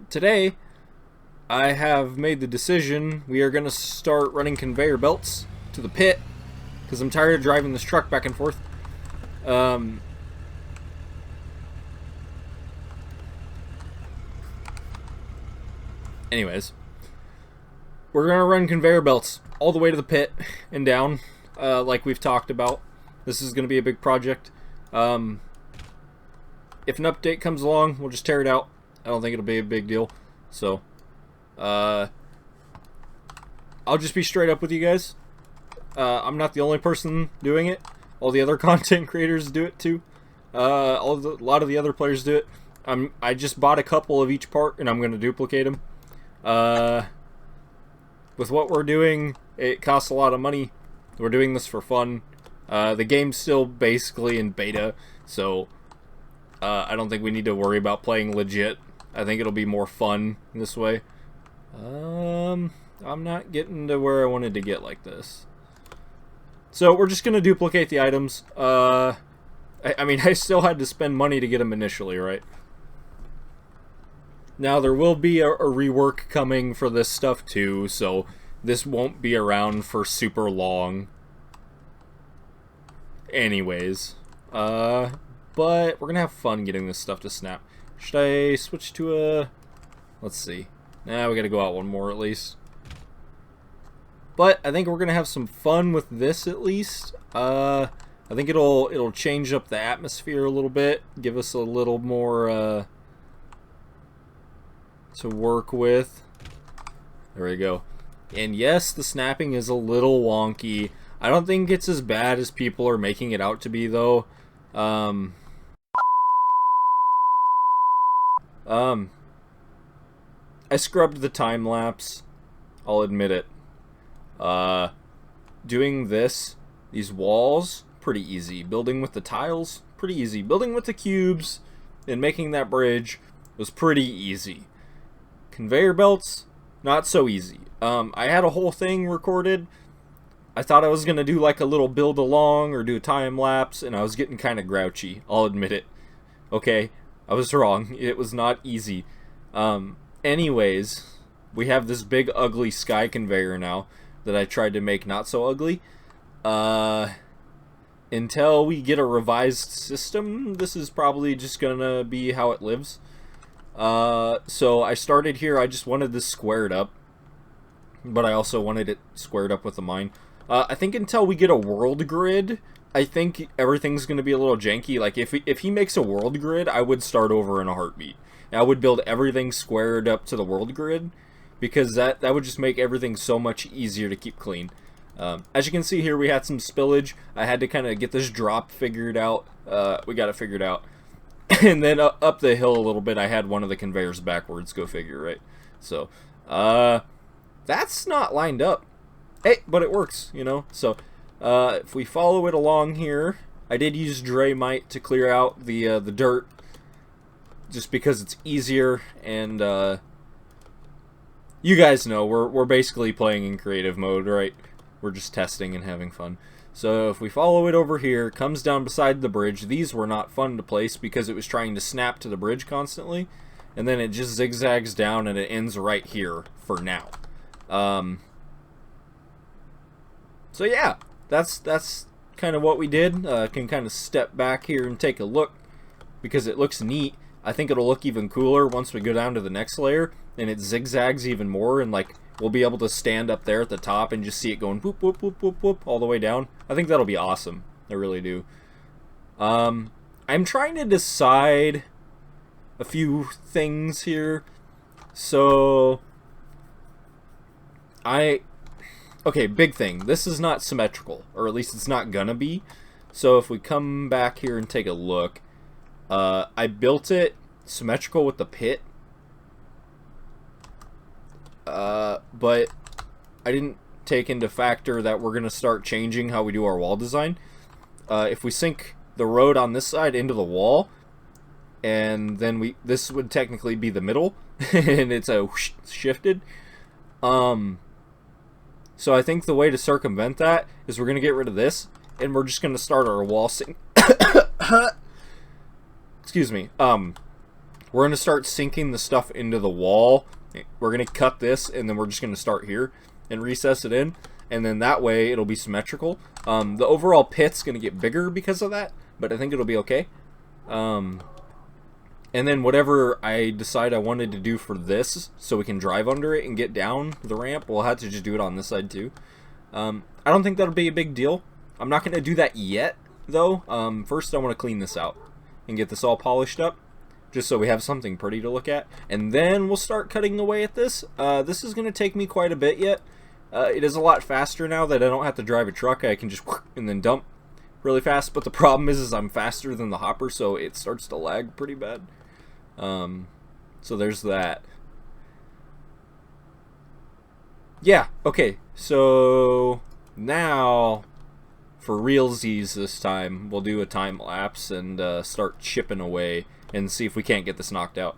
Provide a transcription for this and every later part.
today I have made the decision we are going to start running conveyor belts to the pit because I'm tired of driving this truck back and forth. Anyways, we're going to run conveyor belts all the way to the pit and down, like we've talked about. This is going to be a big project. If an update comes along, we'll just tear it out. I don't think it'll be a big deal. So, I'll just be straight up with you guys. I'm not the only person doing it. All the other content creators do it too. A lot of the other players do it. I just bought a couple of each part, and I'm going to duplicate them. With what we're doing, it costs a lot of money. We're doing this for fun. The game's still basically in beta, so I don't think we need to worry about playing legit. I think it'll be more fun this way. I'm not getting to where I wanted to get like this. So we're just gonna duplicate the items. I mean, I still had to spend money to get them initially, right? Now there will be a rework coming for this stuff too, so this won't be around for super long. Anyways, but we're gonna have fun getting this stuff to snap. Should I switch to a... Let's see. Nah, we gotta go out one more at least. But I think we're gonna have some fun with this at least. I think it'll change up the atmosphere a little bit, give us a little more to work with. There we go. And yes, the snapping is a little wonky. I don't think it's as bad as people are making it out to be, though. I scrubbed the time-lapse. I'll admit it. Doing these walls, pretty easy. Building with the tiles, pretty easy. Building with the cubes and making that bridge was pretty easy. Conveyor belts, not so easy. I had a whole thing recorded. I thought I was going to do like a little build along or do a time lapse, and I was getting kind of grouchy. I'll admit it. Okay, I was wrong. It was not easy. Anyways, we have this big ugly sky conveyor now that I tried to make not so ugly. Until we get a revised system, this is probably just going to be how it lives. So I started here. I just wanted this squared up, but I also wanted it squared up with the mine. I think until we get a world grid, I think everything's going to be a little janky. Like, if he makes a world grid, I would start over in a heartbeat. And I would build everything squared up to the world grid, because that would just make everything so much easier to keep clean. As you can see here, we had some spillage. I had to kind of get this drop figured out. We got it figured out. And then up the hill a little bit, I had one of the conveyors backwards. Go figure, right? So, that's not lined up. Hey, but it works, you know? So, if we follow it along here, I did use Draymite to clear out the dirt, just because it's easier, and you guys know we're basically playing in creative mode, right? We're just testing and having fun. So if we follow it over here, comes down beside the bridge. These were not fun to place because it was trying to snap to the bridge constantly, and then it just zigzags down and it ends right here for now. So yeah, that's kind of what we did. Can kind of step back here and take a look because it looks neat. I think it'll look even cooler once we go down to the next layer and it zigzags even more, and like we'll be able to stand up there at the top and just see it going whoop whoop whoop whoop whoop all the way down. I think that'll be awesome. I really do. I'm trying to decide a few things here. So okay, big thing. This is not symmetrical, or at least it's not gonna be. So if we come back here and take a look, I built it symmetrical with the pit, but I didn't take into factor that we're gonna start changing how we do our wall design. If we sink the road on this side into the wall, and then this would technically be the middle, and it's a whoosh, shifted. So I think the way to circumvent that is we're going to get rid of this, and we're just going to start our wall sync. Excuse me. We're we're going to start sinking the stuff into the wall. We're going to cut this, and then we're just going to start here and recess it in. And then that way, it'll be symmetrical. The overall pit's going to get bigger because of that, but I think it'll be okay. And then whatever I decide I wanted to do for this, so we can drive under it and get down the ramp, we'll have to just do it on this side too. I don't think that'll be a big deal. I'm not going to do that yet, though. First, I want to clean this out and get this all polished up, just so we have something pretty to look at. And then we'll start cutting away at this. This is going to take me quite a bit yet. It is a lot faster now that I don't have to drive a truck. I can just and then dump really fast. But the problem is I'm faster than the hopper, so it starts to lag pretty bad. So there's that. Yeah, okay. So now, for realsies this time, we'll do a time lapse and start chipping away and see if we can't get this knocked out.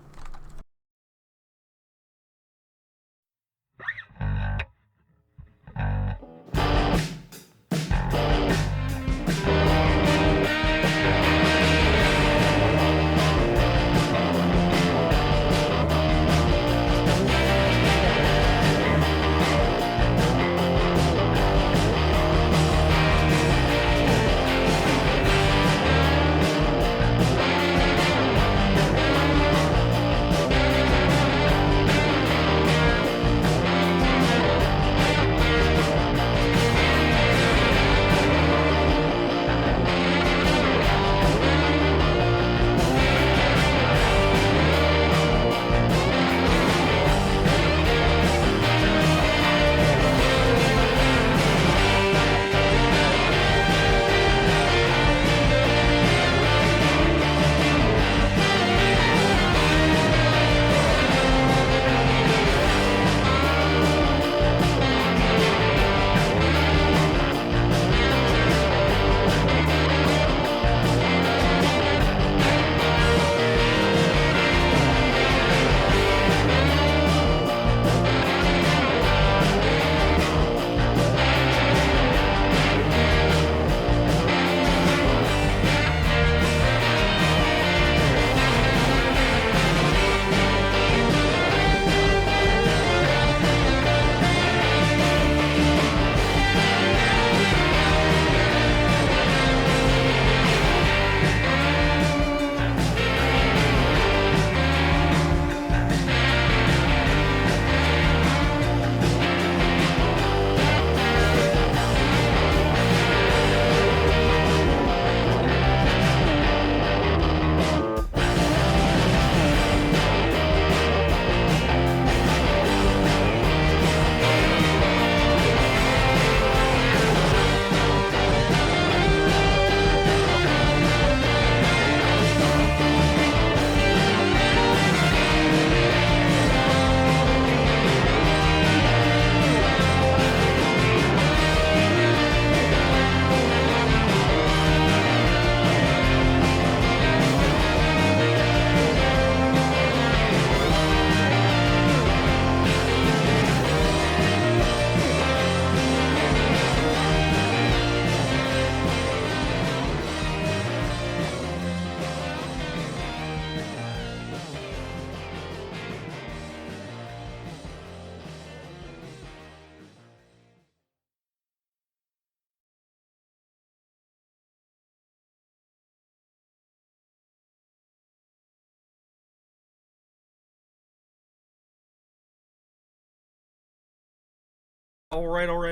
Alright.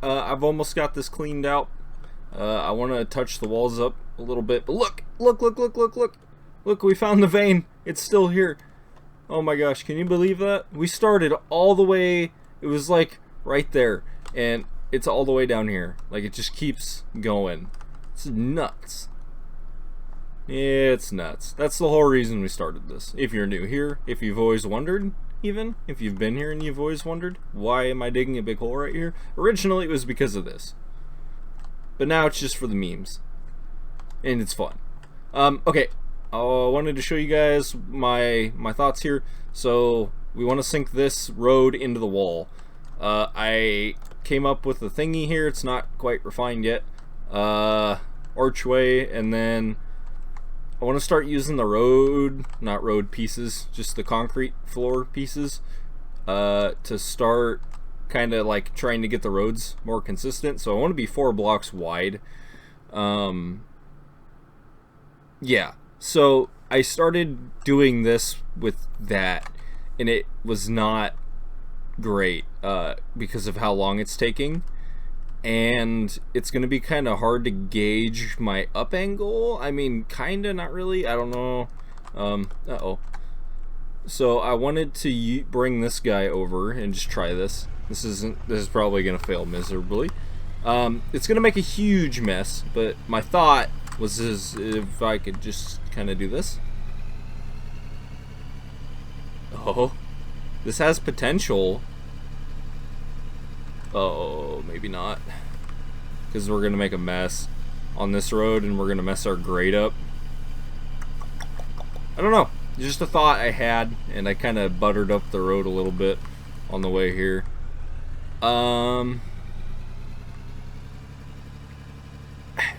I've almost got this cleaned out. I want to touch the walls up a little bit. But look! Look, we found the vein. It's still here. Oh my gosh, can you believe that? We started all the way, it was like right there. And it's all the way down here. Like, it just keeps going. It's nuts. It's nuts. That's the whole reason we started this. If you're new here, if you've always wondered, even if you've been here and you've always wondered, why am I digging a big hole right here? Originally it was because of this, but now it's just for the memes, and it's fun. Okay, I wanted to show you guys my thoughts here. So we want to sink this road into the wall. I came up with a thingy here. It's not quite refined yet. Archway, and then I want to start using the road, not road pieces, just the concrete floor pieces, to start kind of like trying to get the roads more consistent. So I want to be 4 blocks wide. Yeah, so I started doing this with that, and it was not great because of how long it's taking, and it's going to be kind of hard to gauge my up angle. I mean, kind of, not really, I don't know. So I wanted to bring this guy over and just try this. This is probably going to fail miserably. It's going to make a huge mess, but my thought was if I could just kind of do this. Oh, this has potential. Oh, maybe not, because we're gonna make a mess on this road and we're gonna mess our grade up. I don't know, just a thought I had, and I kind of buttered up the road a little bit on the way here.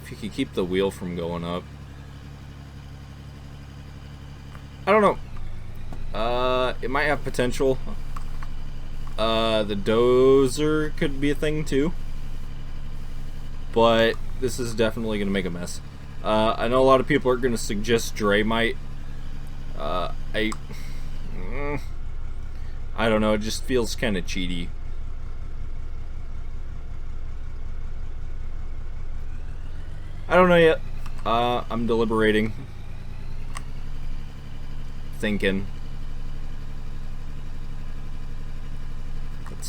If you could keep the wheel from going up. I don't know. It might have potential. The dozer could be a thing too. But this is definitely going to make a mess. I know a lot of people are going to suggest Dramite. I don't know, it just feels kind of cheaty. I don't know yet. I'm deliberating. Thinking.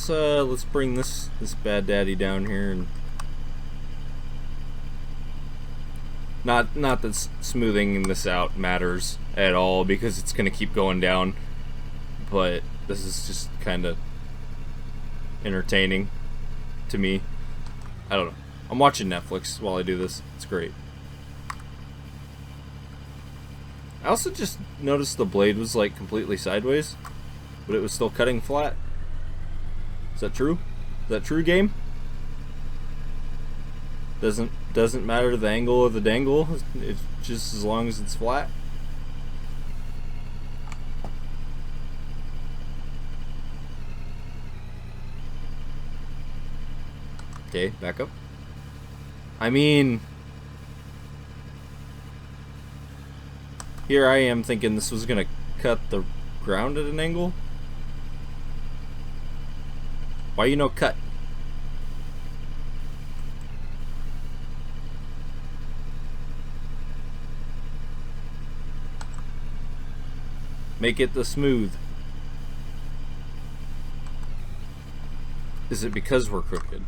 Let's bring this bad daddy down here, and not that smoothing this out matters at all, because it's gonna keep going down, but this is just kind of entertaining to me. I don't know. I'm watching Netflix while I do this. It's great. I also just noticed the blade was like completely sideways, but it was still cutting flat. Is that true? Is that true, game? Doesn't matter the angle of the dangle. It's just as long as it's flat. Okay, back up. I mean, here I am thinking this was gonna cut the ground at an angle. Why you no cut? Make it the smooth. Is it because we're crooked?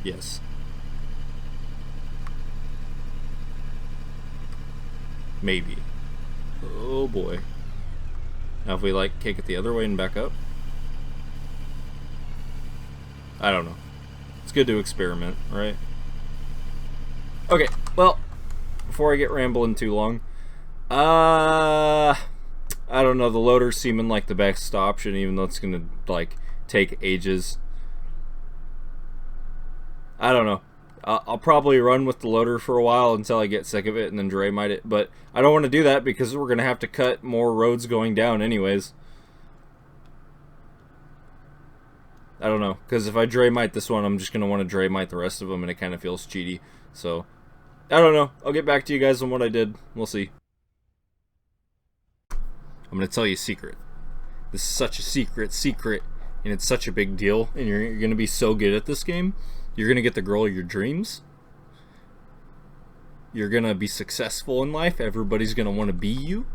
Yes. Maybe. Oh boy. Now if we like kick it the other way and back up? I don't know. It's good to experiment, right? Okay, well, before I get rambling too long, I don't know, the loader's seeming like the best option, even though it's gonna like take ages. I don't know. I'll probably run with the loader for a while until I get sick of it and then Dramite it, but I don't want to do that because we're going to have to cut more roads going down anyways. I don't know, because if I Dramite this one, I'm just going to want to Dramite the rest of them, and it kind of feels cheaty. So, I don't know. I'll get back to you guys on what I did. We'll see. I'm going to tell you a secret. This is such a secret, and it's such a big deal, and you're going to be so good at this game. You're gonna get the girl of your dreams. You're gonna be successful in life. Everybody's gonna want to be you.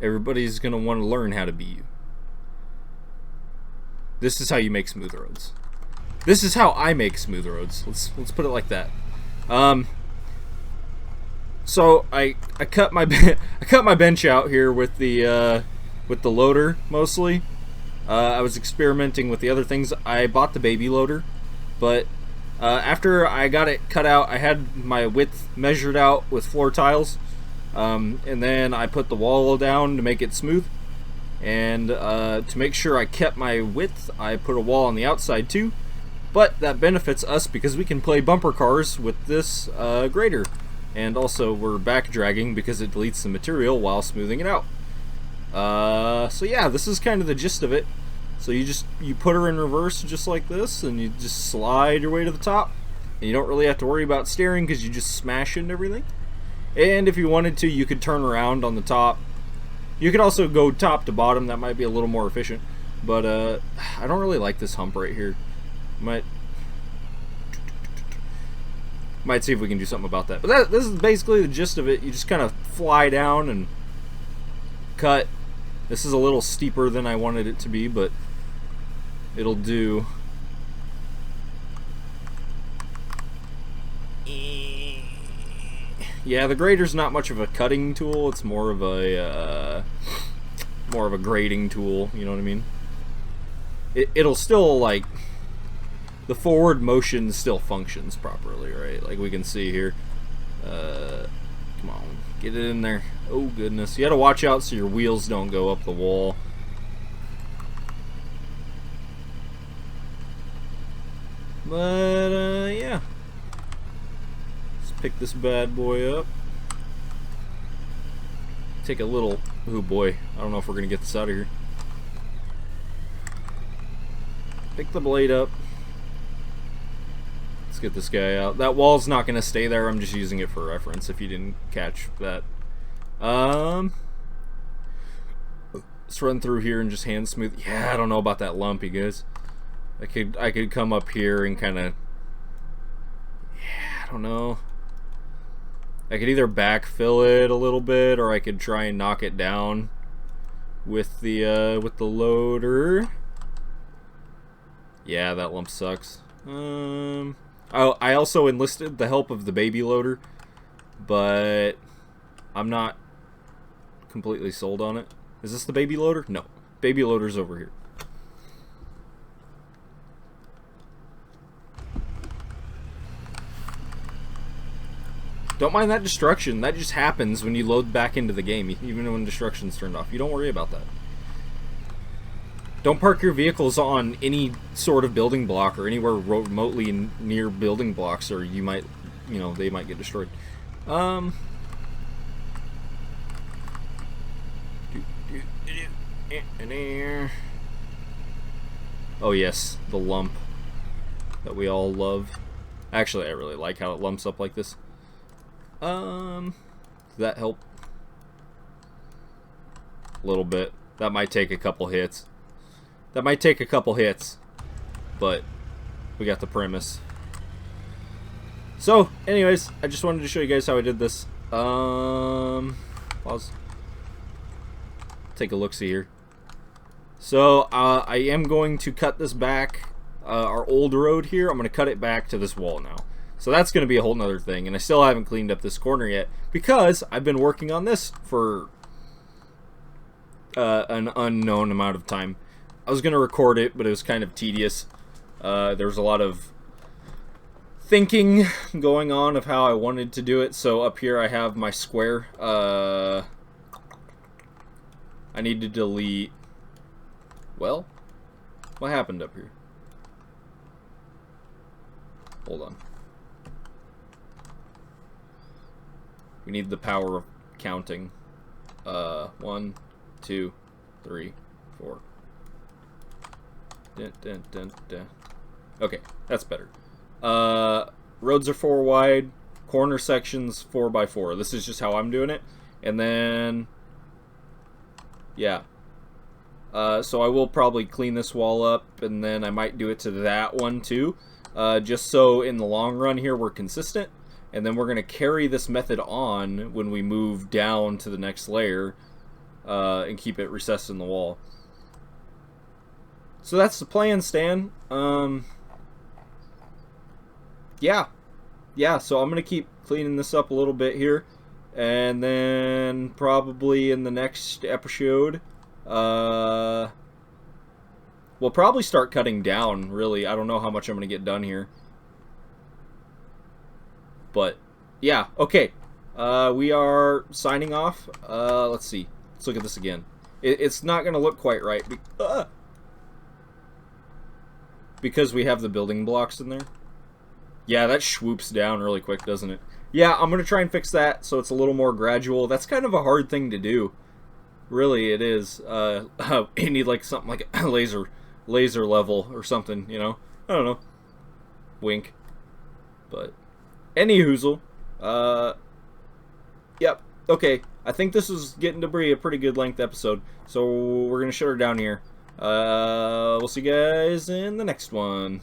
Everybody's gonna want to learn how to be you. This is how you make smooth roads. This is how I make smooth roads. Let's put it like that. So I cut my bench out here with the loader mostly. I was experimenting with the other things. I bought the baby loader. But after I got it cut out, I had my width measured out with floor tiles, and then I put the wall down to make it smooth, and to make sure I kept my width, I put a wall on the outside too, But that benefits us because we can play bumper cars with this grader. And also we're back dragging because it deletes the material while smoothing it out. So yeah, this is kind of the gist of it. So you put her in reverse just like this, and you just slide your way to the top. And you don't really have to worry about steering because you just smash into everything. And if you wanted to, you could turn around on the top. You could also go top to bottom. That might be a little more efficient. But I don't really like this hump right here. Might see if we can do something about that. But this is basically the gist of it. You just kind of fly down and cut. This is a little steeper than I wanted it to be, but it'll do. Yeah, the grader's not much of a cutting tool. It's more of a grading tool. You know what I mean? It'll still, like, the forward motion still functions properly, right? Like we can see here. Come on, get it in there. Oh goodness, you gotta watch out so your wheels don't go up the wall. But yeah, let's pick this bad boy up. Take a little, oh boy, I don't know if we're gonna get this out of here. Pick the blade up. Let's get this guy out. That wall's not gonna stay there. I'm just using it for reference if you didn't catch that. Let's run through here and just hand smooth. Yeah, I don't know about that lump, you guys. I could come up here and kind of, yeah, I don't know. I could either backfill it a little bit, or I could try and knock it down with the loader. Yeah, that lump sucks. I also enlisted the help of the baby loader, but I'm not completely sold on it. Is this the baby loader? No. Baby loader's over here. Don't mind that destruction. That just happens when you load back into the game, even when destruction's turned off. You don't worry about that. Don't park your vehicles on any sort of building block or anywhere remotely near building blocks, or you might, you know, they might get destroyed. Oh yes, the lump that we all love. Actually, I really like how it lumps up like this. Does that help? A little bit. That might take a couple hits. That might take a couple hits, but we got the premise. So, anyways, I just wanted to show you guys how I did this. Pause. Take a look-see here. So, I am going to cut this back, our old road here. I'm going to cut it back to this wall now. So that's going to be a whole nother thing, and I still haven't cleaned up this corner yet, because I've been working on this for an unknown amount of time. I was going to record it, but it was kind of tedious. There was a lot of thinking going on of how I wanted to do it. So up here I have my square. I need to delete... Well, what happened up here? Hold on. We need the power of counting. 1, 2, 3, 4. Dun, dun, dun, dun. Okay, that's better. Roads are 4 wide, corner sections 4 by 4. This is just how I'm doing it. And then, yeah. So I will probably clean this wall up, and then I might do it to that one too. Just so in the long run here we're consistent. And then we're going to carry this method on when we move down to the next layer, and keep it recessed in the wall. So that's the plan, Stan. Yeah, so I'm going to keep cleaning this up a little bit here. And then probably in the next episode, we'll probably start cutting down, really. I don't know how much I'm going to get done here. But, yeah, okay. We are signing off. Let's see. Let's look at this again. It's not going to look quite right. because we have the building blocks in there. Yeah, that swoops down really quick, doesn't it? Yeah, I'm going to try and fix that so it's a little more gradual. That's kind of a hard thing to do. Really, it is. You need like something like a laser level or something, you know? I don't know. Wink. But, any hoozle. Yep. Okay. I think this is getting to be a pretty good length episode. So, we're going to shut her down here. We'll see you guys in the next one.